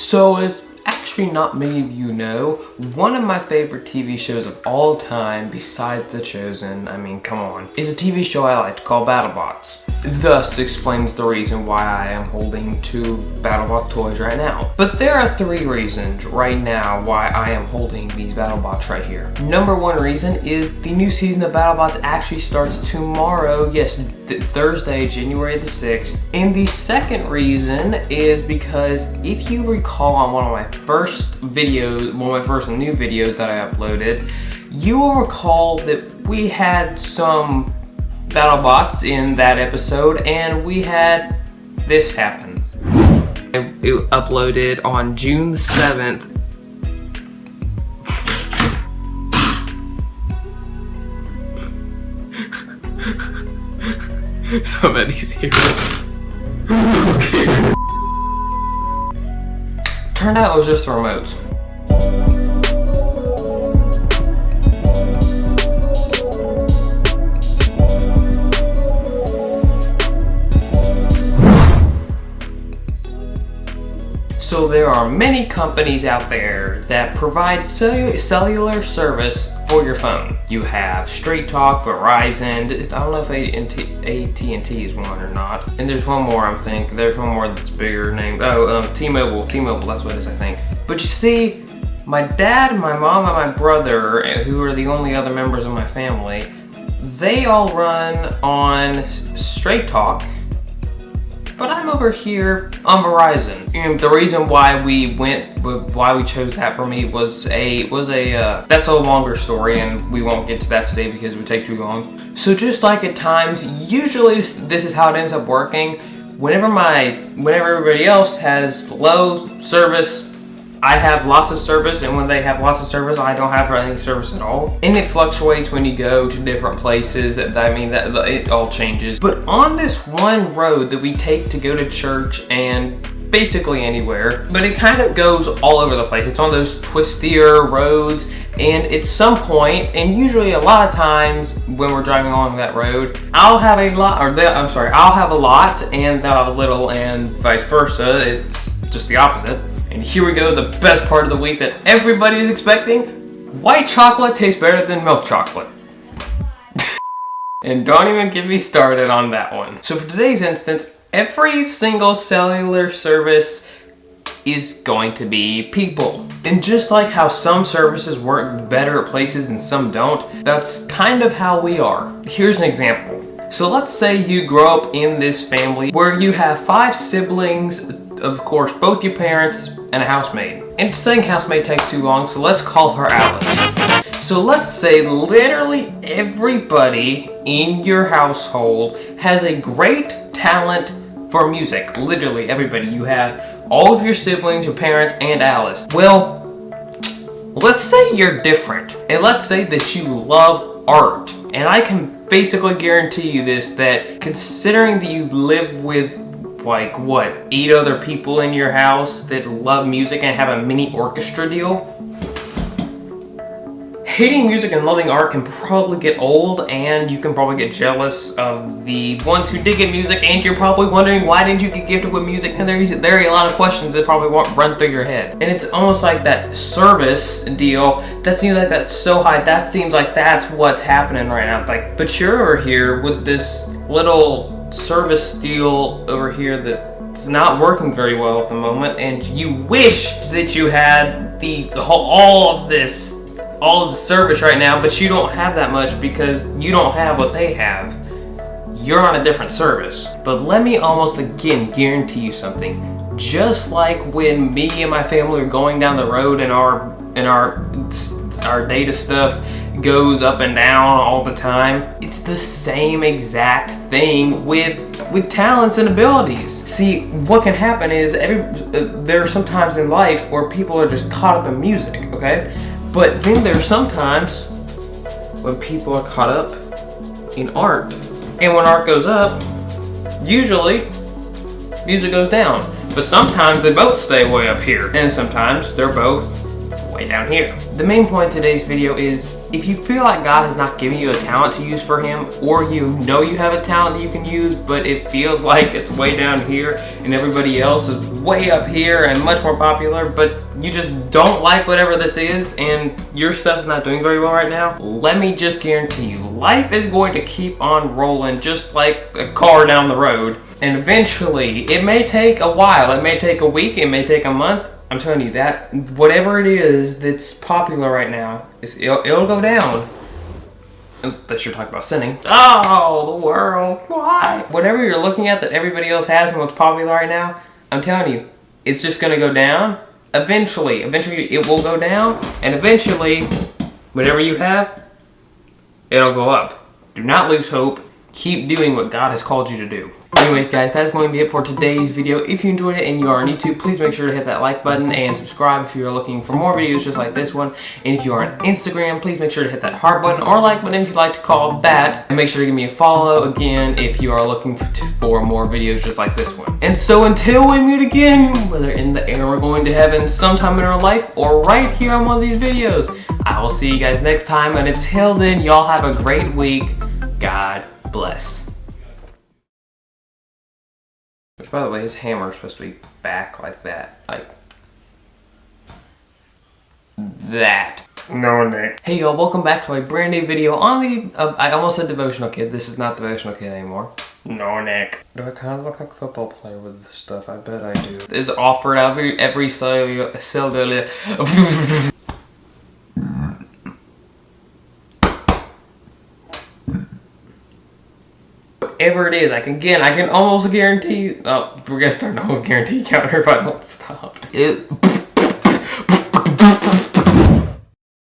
So as actually not many of you know, one of my favorite TV shows of all time, besides The Chosen, I mean, come on, is a TV show I like called BattleBots. Thus explains the reason why I am holding 2 BattleBot toys right now. But there are 3 reasons right now why I am holding these BattleBots right here. Number 1 reason is the new season of BattleBots actually starts tomorrow, yes, Thursday, January the 6th. And the second reason is because if you recall on one of my first videos, one of my first new videos that I uploaded, you will recall that we had some BattleBots in that episode, and we had this happen. It uploaded on June the 7th. Somebody's here. I'm scared. Turned out it was just the remotes. So there are many companies out there that provide cellular service for your phone. You have Straight Talk, Verizon, I don't know if AT&T is one or not. And there's one more, I think. There's one more that's bigger named, T-Mobile. T-Mobile, that's what it is, I think. But you see, my dad, my mom, and my brother, who are the only other members of my family, they all run on Straight Talk. But I'm over here on Verizon. And the reason why we chose that for me was that's a longer story, and we won't get to that today because it would take too long. So just like at times, usually this is how it ends up working. Whenever everybody else has low service, I have lots of service, and when they have lots of service, I don't have any service at all. And it fluctuates when you go to different places. That it all changes. But on this one road that we take to go to church and basically anywhere, but it kind of goes all over the place. It's on those twistier roads, and at some point, and usually a lot of times when we're driving along that road, I'll have a lot, I'll have a lot and they'll have a little, and vice versa. It's just the opposite. And here we go, the best part of the week that everybody is expecting. White chocolate tastes better than milk chocolate. And don't even get me started on that one. So for today's instance, every single cellular service is going to be people. And just like how some services work better at places and some don't, that's kind of how we are. Here's an example. So let's say you grow up in this family where you have 5 siblings, of course, both your parents and a housemaid. And saying housemaid takes too long, so let's call her Alice. So let's say literally everybody in your household has a great talent for music. Literally everybody. You have all of your siblings, your parents, and Alice. Well, let's say you're different. And let's say that you love art. And I can basically guarantee you this, that considering that you live with 8 other people in your house that love music and have a mini orchestra deal, hating music and loving art can probably get old, and you can probably get jealous of the ones who dig at music, and you're probably wondering why didn't you get gifted with music, and there are a lot of questions that probably won't run through your head. And it's almost like that service deal, that seems like that's so high, that seems like that's what's happening right now. But you're over here with this little service deal over here that's not working very well at the moment, and you wish that you had all of the service right now, but you don't have that much because you don't have what they have. You're on a different service. But let me almost again guarantee you something. Just like when me and my family are going down the road and our data stuff goes up and down all the time, it's the same exact thing with talents and abilities. See, what can happen is there are some times in life where people are just caught up in music, okay? But then there's sometimes when people are caught up in art. And when art goes up, usually music goes down. But sometimes they both stay way up here, and sometimes they're both way down here. The main point of today's video is if you feel like God has not given you a talent to use for Him, or you know you have a talent that you can use, but it feels like it's way down here and everybody else is way up here and much more popular, but you just don't like whatever this is and your stuff's not doing very well right now, let me just guarantee you, life is going to keep on rolling just like a car down the road. And eventually, it may take a while, it may take a week, it may take a month. I'm telling you that whatever it is that's popular right now, it'll go down. Unless you're talking about sinning. Oh, the world, why? Whatever you're looking at that everybody else has and what's popular right now, I'm telling you, it's just gonna go down. Eventually it will go down, and eventually, whatever you have, it'll go up. Do not lose hope. Keep doing what God has called you to do. Anyways, guys, that's going to be it for today's video. If you enjoyed it and you are on YouTube, please make sure to hit that like button and subscribe if you are looking for more videos just like this one. And if you are on Instagram, please make sure to hit that heart button or like button if you'd like to call that. And make sure to give me a follow again if you are looking for more videos just like this one. And so until we meet again, whether in the air or going to heaven sometime in our life or right here on one of these videos, I will see you guys next time. And until then, y'all have a great week. God bless. Which, by the way, his hammer is supposed to be back like that. Like that. No, Nick. Hey, y'all, welcome back to a brand new video on the... I almost said Devotional Kid. This is not Devotional Kid anymore. No, Nick. Do I kind of look like a football player with this stuff? I bet I do. Is offered every cellular... Whatever it is, I can almost guarantee. Oh, we're gonna start an almost guarantee counter if I don't stop.